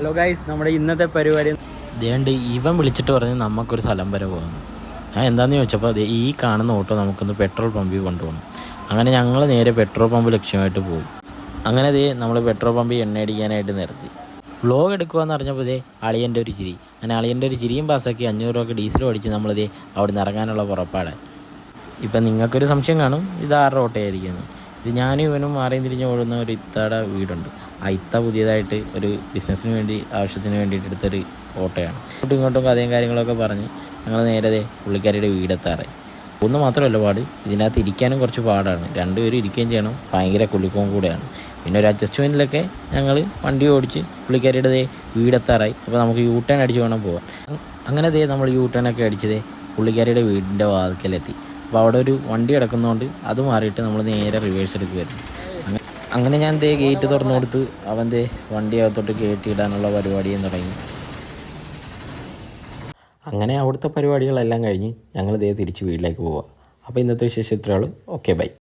Hello guys, നമ്മുടെ ഇന്നത്തെ പരിപാടി ദേണ്ട് ഇവൻ വിളിച്ചിട്ട് പറഞ്ഞ് നമുക്കൊരു സ്ഥലം വരെ പോകുന്നു. ഞാൻ എന്താണെന്ന് ചോദിച്ചപ്പോൾ അത് ഈ കാണുന്ന ഓട്ടോ നമുക്കൊന്ന് പെട്രോൾ പമ്പിൽ കൊണ്ടുപോകണം. അങ്ങനെ ഞങ്ങൾ നേരെ പെട്രോൾ പമ്പ് ലക്ഷ്യമായിട്ട് പോയി. അങ്ങനെ നമ്മൾ പെട്രോൾ പമ്പിൽ എണ്ണ അടിക്കാനായിട്ട് നിർത്തി. വ്ലോഗ് എടുക്കുകയെന്ന് പറഞ്ഞപ്പോൾ അളിയൻ്റെ ഒരു ചിരി. അങ്ങനെ അളിയൻ്റെ ഒരു ചിരിയും പാസ്സാക്കി 500 രൂപ ഡീസലും അടിച്ച് നമ്മൾ അവിടെ നിന്ന് ഇറങ്ങാനുള്ള പുറപ്പാടായി. ഇപ്പം നിങ്ങൾക്കൊരു സംശയം കാണും, ഇത് ആരുടെ ഓട്ടോയായിരിക്കുന്നു. ഇത് ഞാനും ഇവനും മാറിയും തിരിഞ്ഞ് ഓടുന്ന ഒരു ഇത്തയുടെ വീടുണ്ട്. ആ ഇത്ത പുതിയതായിട്ട് ഒരു ബിസിനസ്സിന് വേണ്ടി ആവശ്യത്തിന് വേണ്ടിയിട്ട് എടുത്തൊരു ഓട്ടോയാണ്. അങ്ങോട്ടും ഇങ്ങോട്ടും കഥയും കാര്യങ്ങളൊക്കെ പറഞ്ഞ് ഞങ്ങൾ നേരെ പുള്ളിക്കാരിയുടെ വീടെത്താറായി. ഒന്ന് മാത്രമല്ല പാട്, ഇതിനകത്ത് ഇരിക്കാനും കുറച്ച് പാടാണ്. രണ്ടുപേരും ഇരിക്കുകയും ചെയ്യണം, ഭയങ്കര കുലുക്കവും കൂടെയാണ്. പിന്നെ ഒരു അഡ്ജസ്റ്റ്മെൻറ്റിലൊക്കെ ഞങ്ങൾ വണ്ടി ഓടിച്ച് പുള്ളിക്കാരിയുടെ വീടെത്താറായി. അപ്പോൾ നമുക്ക് യൂ ടേൺ അടിച്ച് വേണം പോകാൻ. അങ്ങനെ നമ്മൾ യൂ ടേണൊക്കെ അടിച്ചത് പുള്ളിക്കാരിയുടെ വീടിൻ്റെ വാതിക്കലെത്തി. അപ്പോൾ അവിടെ ഒരു വണ്ടി കിടക്കുന്നതുകൊണ്ട് അത് മാറിയിട്ട് നമ്മൾ നേരെ റിവേഴ്സ് എടുക്കുമായിരുന്നു. അങ്ങനെ ഞാൻ ഗേറ്റ് തുറന്നു കൊടുത്ത് അവൻ വണ്ടി അകത്തോട്ട് കയറ്റിയിടാനുള്ള പരിപാടിയും തുടങ്ങി. അങ്ങനെ അവിടുത്തെ പരിപാടികളെല്ലാം കഴിഞ്ഞ് ഞങ്ങൾ തിരിച്ച് വീട്ടിലേക്ക് പോവാം. അപ്പോൾ ഇന്നത്തെ വിശേഷം ഇത്രയുള്ളൂ. Okay, by.